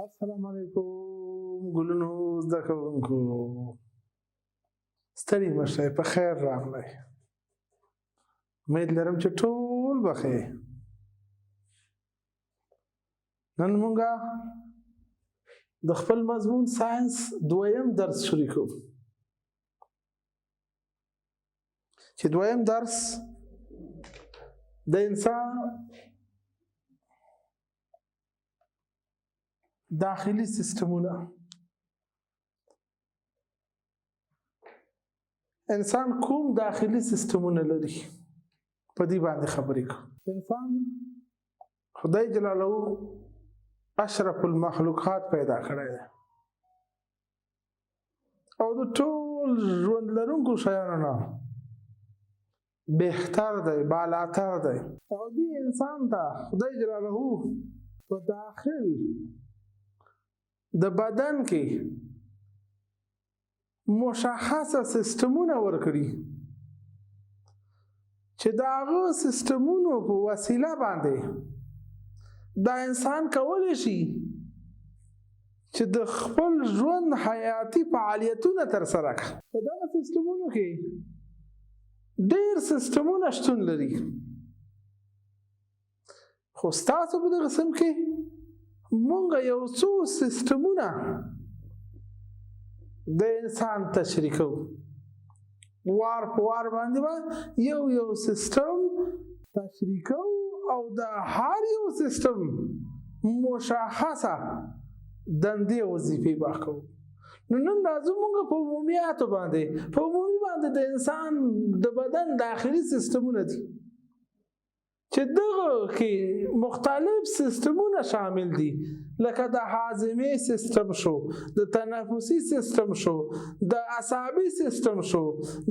السلام علیکم ګلونو زده کوونکو ستړي مشئ په خیر راغلی امید لرم چې ټول به ښه یې نن مونږه د خپل مضمون ساینس دویم درس شروع کوو چې دویم درس د انسان داخلي سیستمونه انسان کوم داخلي سیستمونه لري په دې باندې خبرې کوو انسان خدای جلاله اشرف المخلوقات پیدا کړی دی او د ټول ژوند لرونکو شیانو نه بهتر دی بالاتر دی او دې انسان ته خدای جلاله په داخل د بدن کې مشخصه سیستمونه ورکړي چې د هغه سیستمونو په وسیله باندې دا انسان کولی شي چې د خپل ژوند حیاتي فعالیتونه ترسره کړي په دغه سیستمونو کې ډېر سیستمونه شتون لري خو ستاسو په دغه قسم کې مونږ یو څو سیستمونه د انسان تشریح کوو وار په وار باندې به یو سیستم تشریح کوو او د هر یو سیستم مشخصه دندې او وظیفې به کوو نو نن راځو مونږ په عمومیاتو باندې په عمومي باندې د انسان د بدن داخلي سیستمونه دي چې دغه کې مختلف سیستمونه شامل دي لکه د هاضمې سیستم شو د تنفسي سیستم شو د اعصابي سیستم شو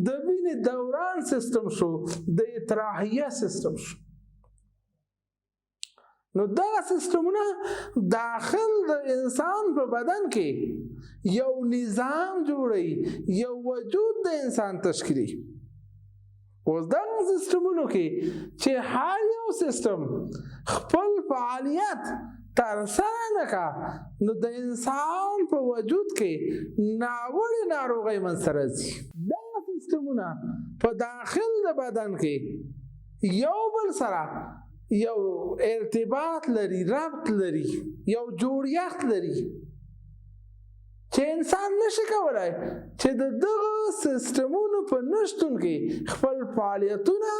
د وینې دوران سیستم شو د اطراحیه سیستم شو نو دا سیستمونه داخل د انسان په بدن کې یو نظام جوړي یو وجود د انسان تشکیلي اوس دغه سیستمونو کې چې هر یو سیستم خپل فعالیت ترسره نه کړي نو د انسان په وجود کې ناوړه ناروغۍ منځته راځي دغه سیستمونه په داخل د بدن کې یو بل سره یو ارتباط لري ربط لري یو جوړیت لري چې انسان نشي کولای چې دغه سیستمونو په نشتون کې خپل فعالیتونه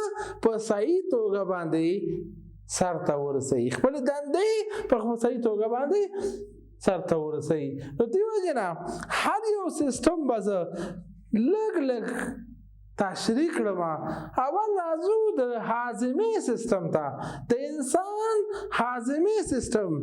په صحیح توګه باندې سرته ورسوي خپل دندې په صحیح توګه باندې سرته ورسوي نو دې وجه نه هر یو سیستم به زه لږ تشریح کړم اول راځو د هاضمې سیستم ته د انسان هاضمې سیستم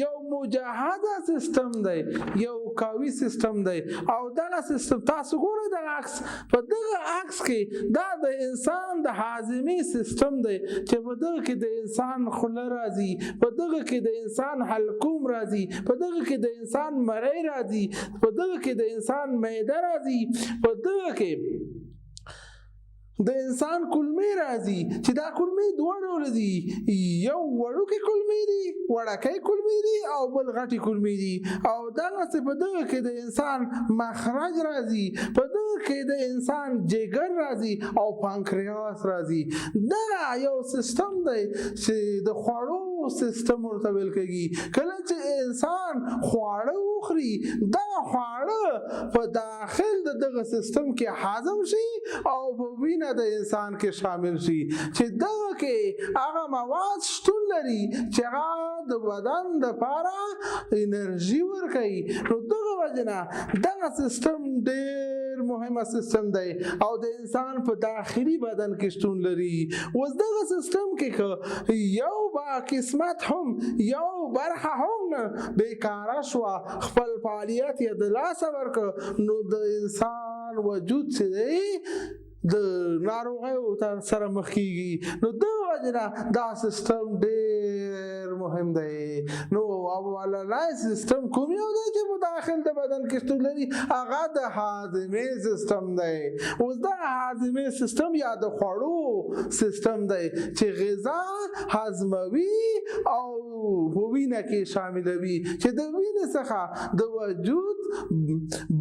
یو مجهزه سیستم دی یو قوي سیستم دی او دغه سیستم تاسو ګورئ دغه عکس په دغه عکس کې دا د انسان د هاضمې سیستم دی چې په دغه کې د انسان خوله راځي په دغه کې د انسان حلقوم راځي په دغه کې د انسان مری راځي په دغه کې د انسان معده راځي په دغه کې د انسان کولمې راځي چې دا کولمې دوه ډول دي یو وړوکې کولمې دي وړکۍ کولمې دي او بل غټې کولمې دي او دغسې په دغه کې د انسان مخرج راځي په دغه کې د انسان جگر راځي او پانکریاس راځي دغه یو سیستم دی چې د خوړو سیستم ورته ویل کېږي کله چې انسان خواړه وخوري دا خواړه په داخل د دغه سیستم کې هضم شي او په وینه د انسان کې شامل شي چې دغه کې هغه مواد شتون لري چې هغه د بدن لپاره انرژي ورکوي نو دغه وجه نه دغه سیستم ډېر مهمه سیستم دی او د انسان په داخلي بدن کې شتون لري اوس دغه سیستم کې یو با قسمت هم یو برخه هم بیکاره شوه خپل فعالیت یې د لاسه ورکړه نو د انسان وجود چې دی د ناروغیو سره مخ کیږي نو دغه وجه نه دا سیستم ډېر ډیر مهم دی. نو اولنی سیستم کوم یو دی چې په داخل د بدن کې شتون لري؟ هغه د هاضمې سیستم دی. اوس دا هاضمې سیستم یا د خوړو سیستم دی چې غذا هضموي او په وینه کې شاملوي چې د وینې څخه د وجود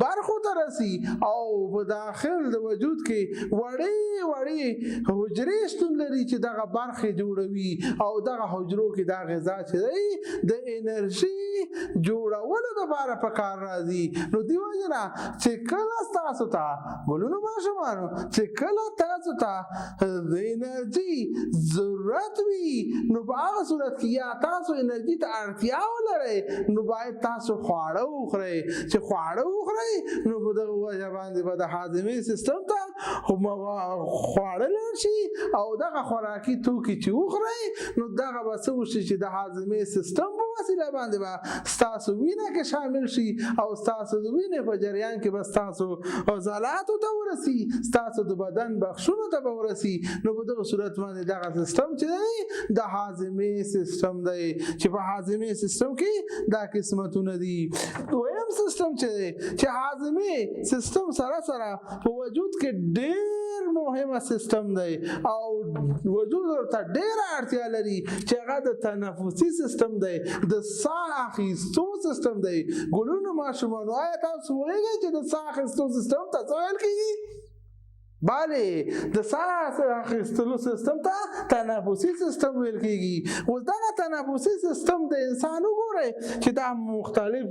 برخو ته رسي او په داخل د وجود کې وړې حجرې شتون لري چې دغه برخې جوړوي او دغه حجرو کې دا غذا چې دی د انرژي جوړولو لپاره په کار راځي. نو دی وجه چې کله تاسو ته ګلونو ماشومانو چې کله تاسو ته د انرژي ضرورت وي نو په هغه صورت کې یا تاسو انرژي ته اړتیا ولرئ نو باید تاسو خواړه وخورئ. چې خواړه وخورئ نو په دغه وجه باندې به د هاضمې سیستم ته خواړه لاړ شي او دغه خوراکي توکي چې وخورئ نو دغه به څه وشي چې د هاضمې سیستم په وسیله باندې به ستاسو وینه کې شامل شي او ستاسو د وینې په جریان کې به ستاسو عضلاتو ته ورسي، ستاسو د بدن بخشونو ته به ورسي. نو په دغه صورت باندې دغه سیستم چې دی د هاضمې سیستم دی چې په هاضمې سیستم کې دا قسمتونه دي. دویم سیستم چې دی چې هاضمې سیستم سره سره په وجود کې ډېر مهمه سیستم دی او وجود ورته ډېره اړتیا لري چې هغه د تنفسي سیستم دی، د ساه اخیستو سیستم دی. ګلونو ماشومانو آیا تاسو پوهیږئ چې د ساه اخیستو سیستم ته څه ویل کیږي؟ بله، د ساه اخیستلو سیستم ته تنفسي سیستم ویل کیږي. اوس دغه تنفسي سیستم د انسان وګورئ چې دا مختلف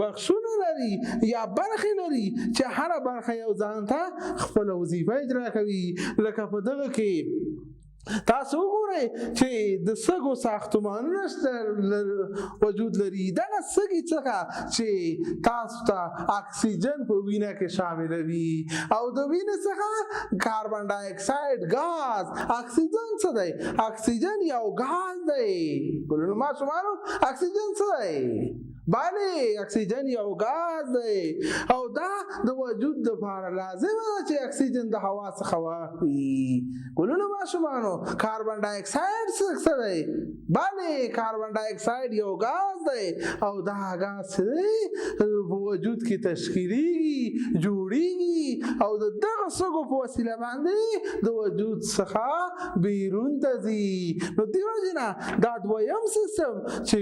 بخشونه لري یا برخې لري چې هر برخه یو ځان ته خپل وظیفه اجرا کوي. لکه په دغه کې تاسو وګورئ چې د سږو ساختمانونه وجود لري. دغه سږي څخه چې تاسو ته اکسیجن په وینه کې شاملوي او د وینې څخه کاربن ډای اکساید غاز. اکسیجن څه دی؟ اکسیجن یو غاز دی. ګلونو ماشومانو اکسیجن څه دی؟ بله، اکسیجن یو غاز دی او دا د وجود لپاره لازمه ده چې اکسیجن د هوا څخه واخلي. ګلونو ماشومانو کاربن ډای اکساید څه دی؟ بله، کاربن ډای اکساید یو غاز دی او دا غاز په وجود کې تشکیلیږي، جوړیږي او د دغه سږو په وسیله باندې د وجود څخه بیرون ته ځي. نو دې وجې نه دا دویم سیستم چې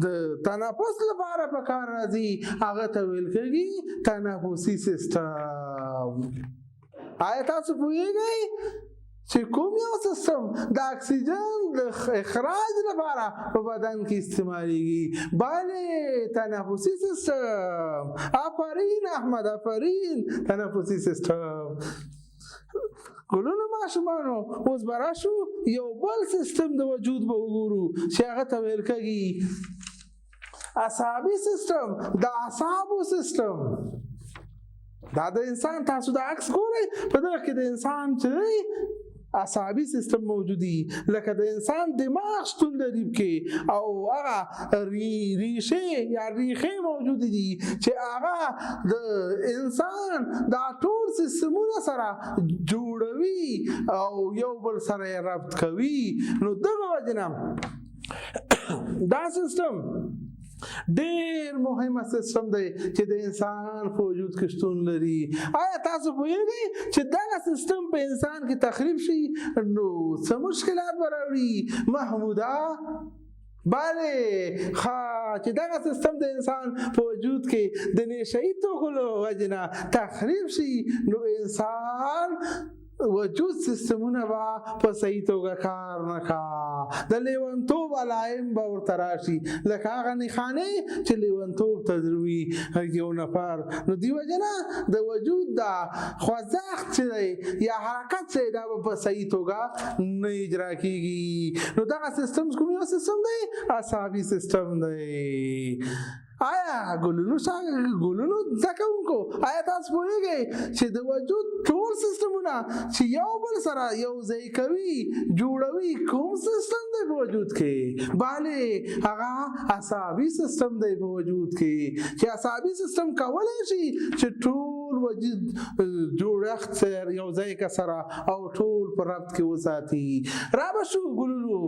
د تنفس لپاره په کار راځي هغه ته ویل کېږي تنفسي سیستم. آیا تاسو پوهیږئ چې کوم یو سیستم د اکسیجن د اخراج لپاره په بدن کې استعمالیږي؟ بله، تنفسي سیستم. آفرین احمد، آفرین، تنفسي سیستم. ګلونو ماشومانو اوس به راشو یو بل سیستم د وجود به وګورو چې هغه ته ویل کېږي عصبي سیستم، د اعصابو سیستم. دا د انسان، تاسو د عکس ګورئ په دغه کې د انسان چې عصبي سیستم موجودي لکه د انسان دماغ شتون لري کې او هغه ریښې یا ریښې موجود دي چې هغه د انسان دا ټول سیستمونه سره جوړوي او یو بل سره یې ربط کوي. نو دغه وجه نه دا سیستم ډېر مهمه سیستم دی چې د انسان په وجود کې شتون لري. آیا تاسو پوهیږئ چې دغه سیستم په انسان کې تخریب شي نو څه مشکلات به راوړي؟ محموده، بله، چې دغه سیستم د انسان په وجود کې د نشهیي توکو له وجې نه تخریب شي نو انسان وجود سیستمونه به په صحیح توګه کار نه کوي. د لیونتوب علایم به ورته راشي لکه هغه نښانې چې لیونتوب ته دروي یو نفر. نو دې وجه نه د وجود دا خوځښت چې دی یا حرکت چې دی دا به په صحیح توګه نه اجرا کېږي. نو دغه سیستم کوم یو سیستم دی؟ عصبي سیستم دی. آیا ګلونو زده کوونکو آیا تاسو پوهیږئ چې د وجود ټول سیستمونه چې یو بل سره یو ځای کوي جوړوي کوم سیستم دی په وجود کې؟ بله، هغه عصبي سیستم دی په وجود کې چې عصبي سیستم کولی شي چې ټول وجود جوړښت سره یو ځای کا سره او ټول په ربط کې وساتي. را به شو ګلولو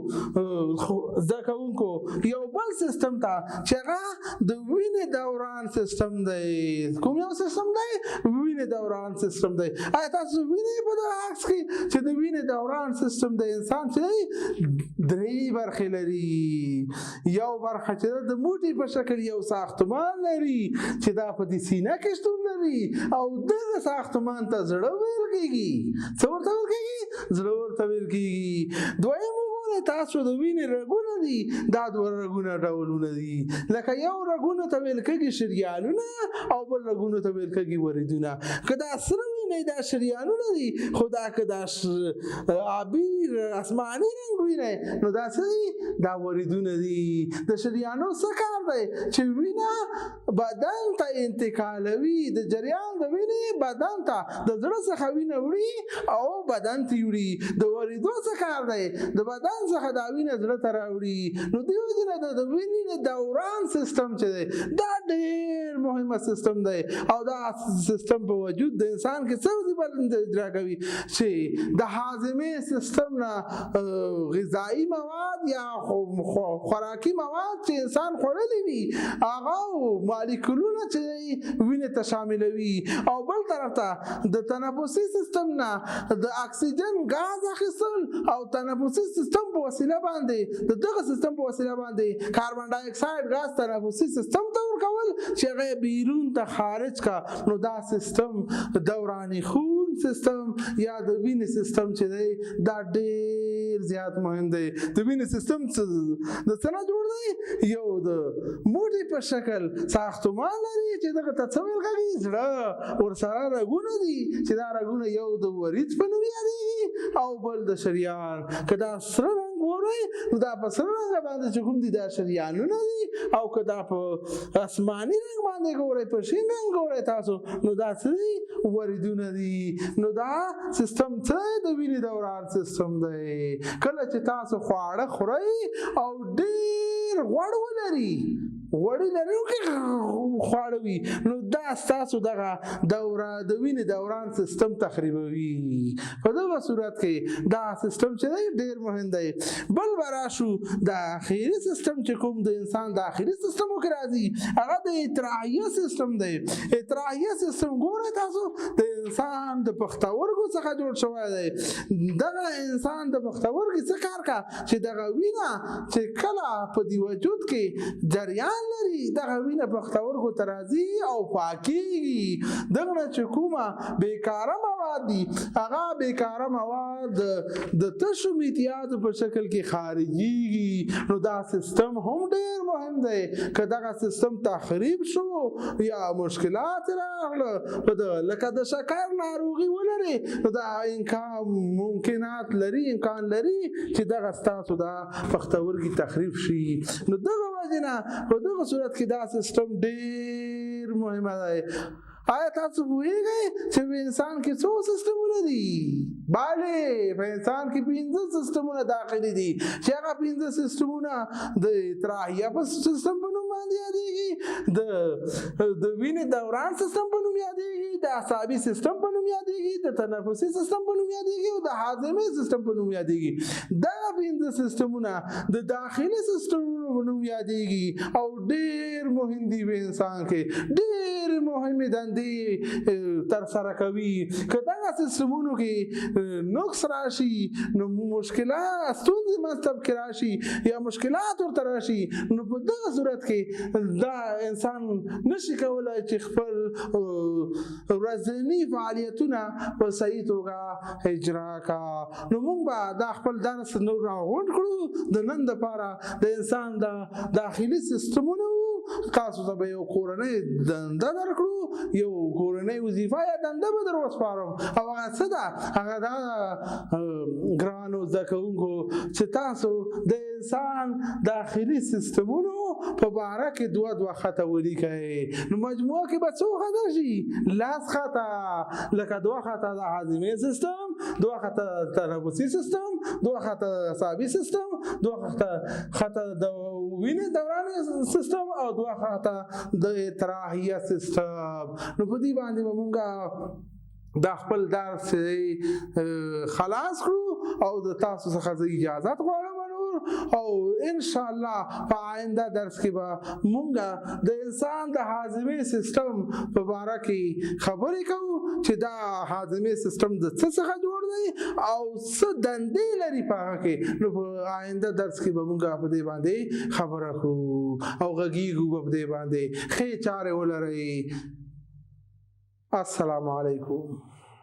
زده کوونکو یو بل سیستم ته چې هغه د وینې دوران سیستم دی. کوم یو سیستم دی؟ وینې دوران سیستم دی. آیا تاسو وینئ په دغه عکس کې چې د وینې دوران سیستم د انسان چې دی 3 برخې لري. یو برخه چې د موټي په شکل یو ساختمان لري چې دا په دې سینه کې شتون لري او دغه ساختمان ته زړه ویل کېږي. څه ورته ویل کېږي؟ زړه ورته ویل کېږي. دویم تاسو د وینې رګونه دي، دا 2 رګونه ډولونه دي. لکه یو رګونه ته ویل کېږي شریانونه او بل رګونه ته ویل کېږي وریدونه. که دا سره وینئ دا شریانونه دي، خو دا که دا آبي اسماني رنګ وینئ نو دا څه دي؟ دا وریدونه دي. د شریانو څه کار دی؟ چې وینه بدن ته انتقالوي. د جریان د وینې بدن ته د زړه څخه وینه وړي او بدن ته وړي. د وریدو څه کار دی؟ د بدن څخه دا وینه زړه ته راوړي. نو دیو جن د وینې دوران سیستم چې دی دا ډېر مهمه سیستم دی او دا سیستم په وجود د انسان کې څه وظیفه اجرا کوي چې د هاضمې سیستم نه غذایی مواد یا خوراکي مواد چې انسان خوړلی وي هغه مالیکولونه چې وینې ته شاملوي او بل طرف ته د تنفسي سیستم نه د اکسیجن غاز اخیستل او تنفسي سیستم په وسیله باندې د دغه سیستم په وسیله باندې کاربن ډای اکساید غاز تنفسي سیستم ته ورکول چې هغه بیرون ته خارج کا. نو دا سیستم دورانی خون سیستم یا د وینې سیستم چې دی دا ډېر زیات مهم دی. د وینې سیستم د څه نه جوړ دی؟ یو د موټي په شکل ساختمان لري چې دغه ته څه ویل کېږي؟ زړه. ورسره رګونه دي چې دا رګونه یو د ورید په نوم یادېږي او بل د شریان. که دا سره رنګ ګورئ نو دا په سره رنګ باندې چې کوم دي دا شریانونه دي او که دا په آسماني رنګ باندې ګورئ په شین رنګ ګورئ تاسو نو دا څه دي؟ وریدونه دي. نو دا سیستم څه د وینې دوران سیستم دی. کله چې تاسو خواړه خورئ او ډېر غوړ ولري غوړي لرونکي خواړه وي نو دا ستاسو دغه دوره د وینې دوران سیستم تخریبوي. په دغه صورت کې دا سیستم چې دی ډېر مهم دی. بل به راشو د اخري سیستم چې کوم د انسان د اخري سیستمو کې راځي هغه د اطراحیه سیستم دی. اطراحیه سیستم ګورئ تاسو د انسان د پښتورګو څخه جوړ شوی دی. دغه انسان د پښتورګي څه کار کا چې دغه وینه چې کله په دې وجود کې جریان لري دغه وینه پښتورګو ته راځي او پاکیږي. دغه چې کومه بیکاره مواد دي هغه بیکاره مواد د تشو میتیاتو په شکل کې خارجيږي. نو دا سیستم هم ډېر مهم دی. که دغه سیستم تخریب شو یا مشکلات راغله لکه د شکر ناروغي ولري نو دا ممکنات لري امکان لري چې دغه ستاسو دا پښتورګي تخریب شي. نو دغه وجنه په دغه صورت کې دا سیستم ډېر مهمه دی. آیا تاسو پوهیږئ چې په انسان کې څو سیستمونه دي؟ بله په انسان کې 15 سیستمونه داخلي دي چې هغه 15 سیستمونه د اطراحیه په سیستم په نوم باندې یادېږي، د وینې دوران سیستم په نوم یادېږي، د اعصابي سیستم په نوم یادېږي، د تنفسي سیستم په نوم یادېږي او د هاضمې سیستم په نوم یادېږي. دا 15 سیستمونه د داخلي سیستمونو په نوم یادېږي او ډېر مهم دي په انسان کې. ډېر مهمې دندې تر سره کوي. که دغه سیستمونو کې نقص راشي نو مشکلات ستونزې منځته کې راشي یا مشکلات ورته راشي نو په دغه صورت کې دا انسان نشي کولی چې خپل ورځني فعالیتونه په صحیح توګه اجرا کا. نو موږ به دا خپل درس نور راغونډ کړو د نن دپاره د انسان د داخلي سیستمونو. تاسو ته به یو کورنۍ دنده درکړو، یو کورنۍ وظیفه یا دنده به در وسپارم او هغه څه ده؟ هغه دا ګرانو زده کوونکو چې تاسو د انسان داخلي سیستمونو په باره کې دوه خطه ولیکئ. نو مجموعه کې به څو خطه شي؟ 10 خطه. لکه 2 خطه د هاضمې سیستم، 2 خطه تنفسي سیستم، 2 خطه اعصابي سیستم، 2 خطه د وینې دوران سیستم او دوه خواته د اطراحیه سیستم. نو په دې باندې به مونږ دا خپل درس خلاص کړو او د تاسو څخه زه اجازت غواړم او ان شاء الله په آینده درس کې به مونږ د انسان د هاضمې سیستم په باره کې خبرې کوو چې دا هاضمې سیستم د څه څخه جوړ دی او څه دندې لري په هغه کې. نو په آینده درس کې به مونږ په دې باندې خبره کوو او غږیږو په دې باندې. ښې چارې ولرئ. السلام علیکم.